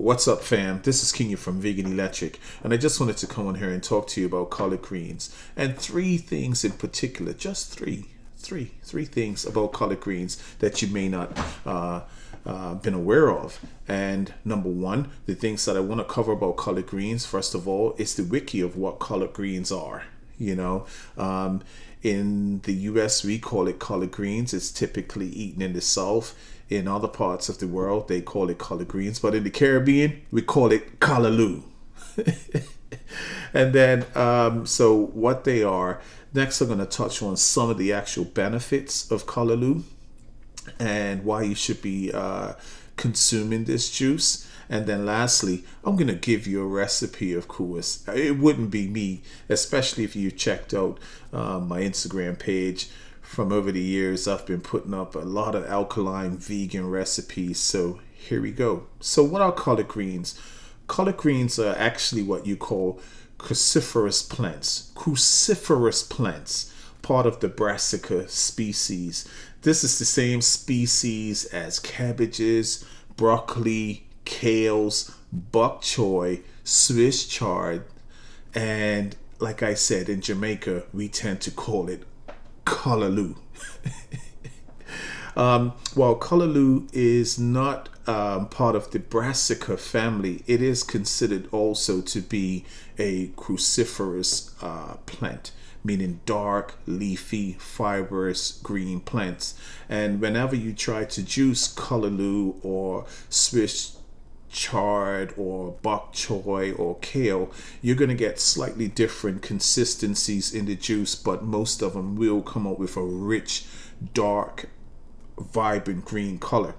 What's up, fam? This is Kenya from Vegan Electric, and I just wanted to come on here and talk to you about collard greens and three things in particular, just three things about collard greens that you may not been aware of. And number one, the things that I want to cover about collard greens, first of all, is the wiki of what collard greens are. In the US, we call it collard greens. It's typically eaten in the South. In other parts of the world, they call it collard greens. But in the Caribbean, we call it callaloo. And then, so what they are, next I'm going to touch on some of the actual benefits of callaloo and why you should be consuming this juice. And then lastly, I'm going to give you a recipe, of course. It wouldn't be me, especially if you checked out my Instagram page. From over the years, I've been putting up a lot of alkaline vegan recipes. So here we go. So what are collard greens? Collard greens are actually what you call cruciferous plants. Cruciferous plants, part of the Brassica species. This is the same species as cabbages, broccoli, kales, bok choy, Swiss chard, and like I said, in Jamaica, we tend to call it callaloo. While callaloo is not part of the Brassica family, it is considered also to be a cruciferous plant, meaning dark, leafy, fibrous green plants. And whenever you try to juice callaloo or Swiss chard or bok choy or kale, you're going to get slightly different consistencies in the juice, but most of them will come out with a rich, dark, vibrant green color.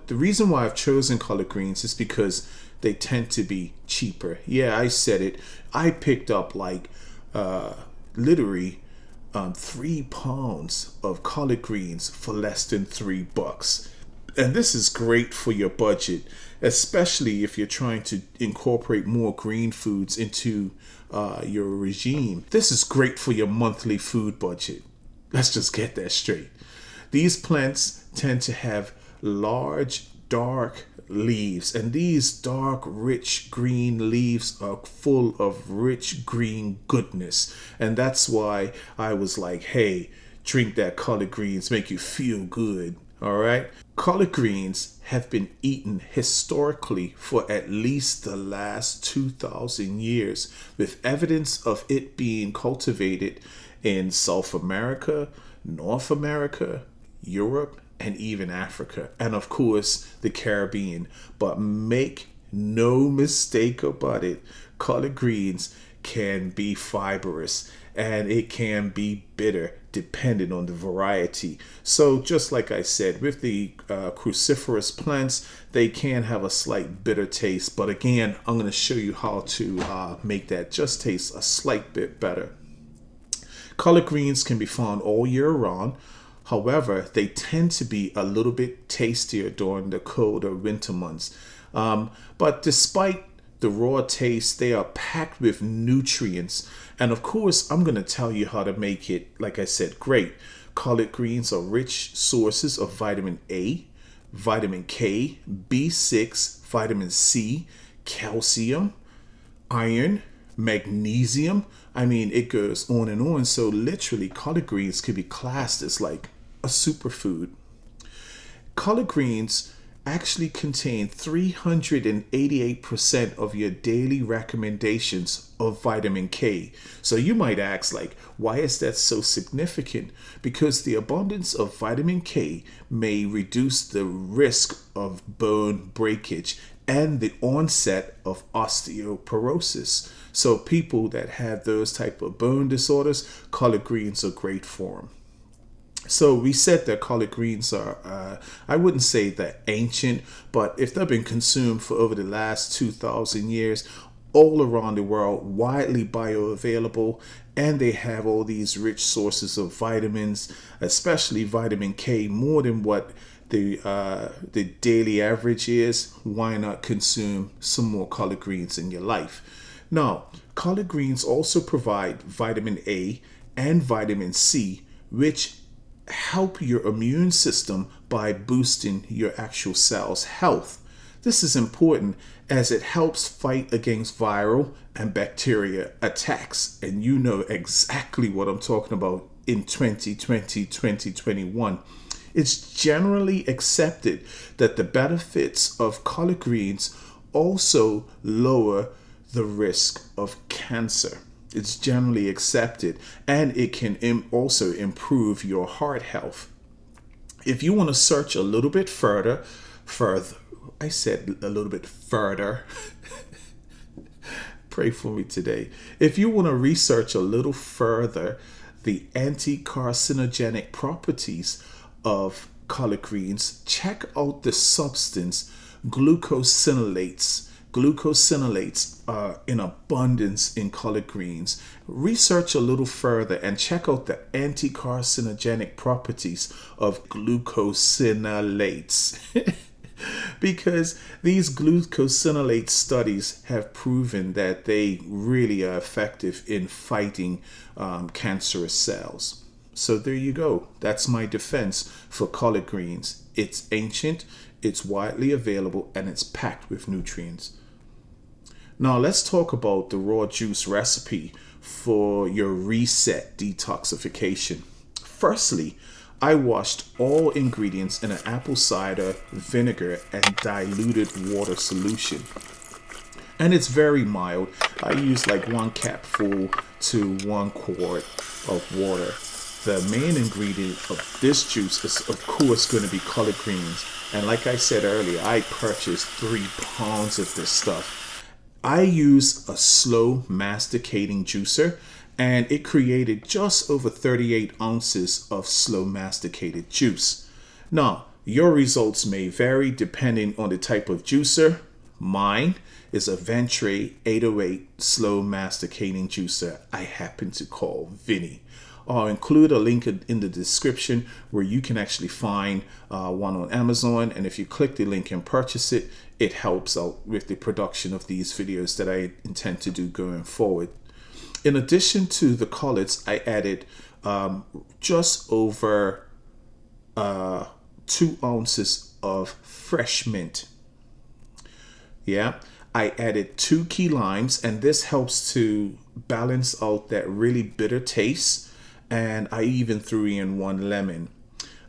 The reason why I've chosen collard greens is because they tend to be cheaper. Yeah, I said it. I picked up like literally 3 pounds of collard greens for less than $3. And this is great for your budget, especially if you're trying to incorporate more green foods into your regime. This is great for your monthly food budget. Let's just get that straight. These plants tend to have large, dark leaves, and these dark, rich green leaves are full of rich green goodness. And that's why I was like, hey, drink that collard greens, make you feel good. All right. Collard greens have been eaten historically for at least the last 2,000 years, with evidence of it being cultivated in South America, North America, Europe, and even Africa, and of course the Caribbean. But make no mistake about it, collard greens can be fibrous and it can be bitter depending on the variety. So just like I said, with the cruciferous plants, they can have a slight bitter taste, but again, I'm going to show you how to make that just taste a slight bit better. Collard greens can be found all year round. However, they tend to be a little bit tastier during the colder winter months. But despite the raw taste, they are packed with nutrients. And of course, I'm going to tell you how to make it, like I said, great. Collard greens are rich sources of vitamin A, vitamin K, B6, vitamin C, calcium, iron, magnesium. I mean, it goes on and on. So literally, collard greens could be classed as like a superfood. Collard greens actually contain 388% of your daily recommendations of vitamin K. So you might ask, like, why is that so significant? Because the abundance of vitamin K may reduce the risk of bone breakage and the onset of osteoporosis. So people that have those type of bone disorders, collard greens are great for them. So we said that collard greens are, I wouldn't say they're ancient, but if they've been consumed for over the last 2,000 years, all around the world, widely bioavailable, and they have all these rich sources of vitamins, especially vitamin K, more than what the daily average is. Why not consume some more collard greens in your life? Now, collard greens also provide vitamin A and vitamin C, which help your immune system by boosting your actual cells' health. This is important as it helps fight against viral and bacteria attacks. And you know exactly what I'm talking about in 2020, 2021. It's generally accepted that the benefits of collard greens also lower the risk of cancer. It's generally accepted, and it can also improve your heart health. If you want to search a little bit further, I said a little bit further. Pray for me today. If you want to research a little further the anti-carcinogenic properties of collard greens, check out the substance glucosinolates. Glucosinolates are in abundance in collard greens. Research a little further and check out the anti-carcinogenic properties of glucosinolates. Because these glucosinolate studies have proven that they really are effective in fighting cancerous cells. So there you go. That's my defense for collard greens. It's ancient, it's widely available, and it's packed with nutrients. Now let's talk about the raw juice recipe for your reset detoxification. Firstly, I washed all ingredients in an apple cider vinegar and diluted water solution. And it's very mild. I use like 1 capful to 1 quart of water. The main ingredient of this juice is, of course, going to be collard greens. And like I said earlier, I purchased 3 pounds of this stuff. I use a slow masticating juicer, and it created just over 38 ounces of slow masticated juice. Now, your results may vary depending on the type of juicer. Mine is a Ventre 808 slow masticating juicer I happen to call Vinny. I'll include a link in the description where you can actually find one on Amazon. And if you click the link and purchase it, it helps out with the production of these videos that I intend to do going forward. In addition to the collards, I added just over 2 ounces of fresh mint. Yeah, I added 2 key limes, and this helps to balance out that really bitter taste. And I even threw in 1 lemon.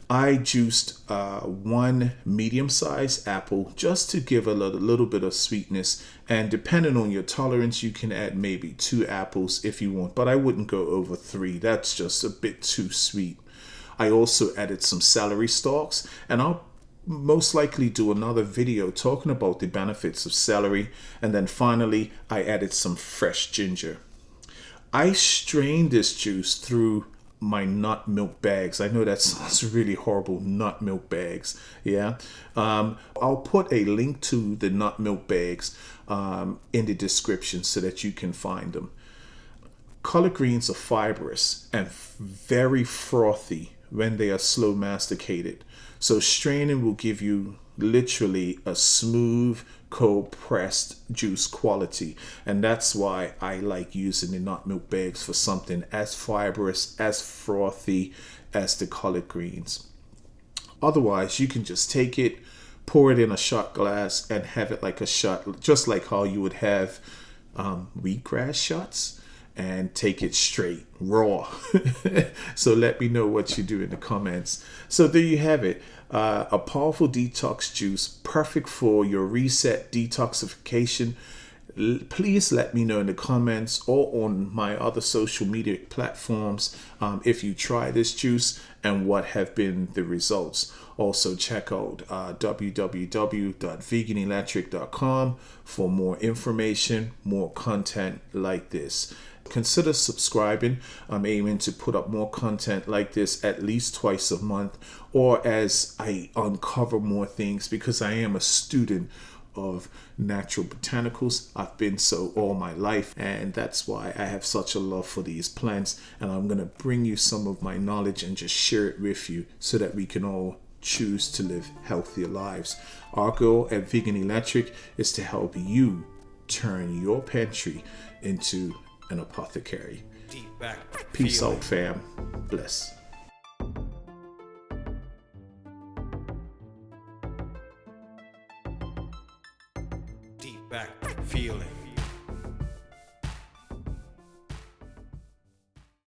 I juiced 1 medium-sized apple just to give a little bit of sweetness. And depending on your tolerance, you can add maybe 2 apples if you want. But I wouldn't go over 3. That's just a bit too sweet. I also added some celery stalks. And I'll most likely do another video talking about the benefits of celery. And then finally, I added some fresh ginger. I strained this juice through my nut milk bags. I know that sounds really horrible, nut milk bags. Yeah. I'll put a link to the nut milk bags in the description so that you can find them. Collard greens are fibrous and very frothy when they are slow masticated. So straining will give you literally a smooth, cold pressed juice quality, and that's why I like using the nut milk bags for something as fibrous, as frothy as the collard greens. Otherwise, you can just take it, pour it in a shot glass, and have it like a shot, just like how you would have wheatgrass shots, and take it straight raw. So let me know what you do in the comments. So there you have it. A powerful detox juice, perfect for your reset detoxification. Please let me know in the comments or on my other social media platforms if you try this juice and what have been the results. Also check out www.veganelectric.com for more information, more content like this. Consider subscribing. I'm aiming to put up more content like this at least twice a month, or as I uncover more things, because I am a student of natural botanicals. I've been so all my life, and that's why I have such a love for these plants, and I'm going to bring you some of my knowledge and just share it with you so that we can all choose to live healthier lives. Our goal at Vegan Electric is to help you turn your pantry into an apothecary. Peace out, fam. Bless.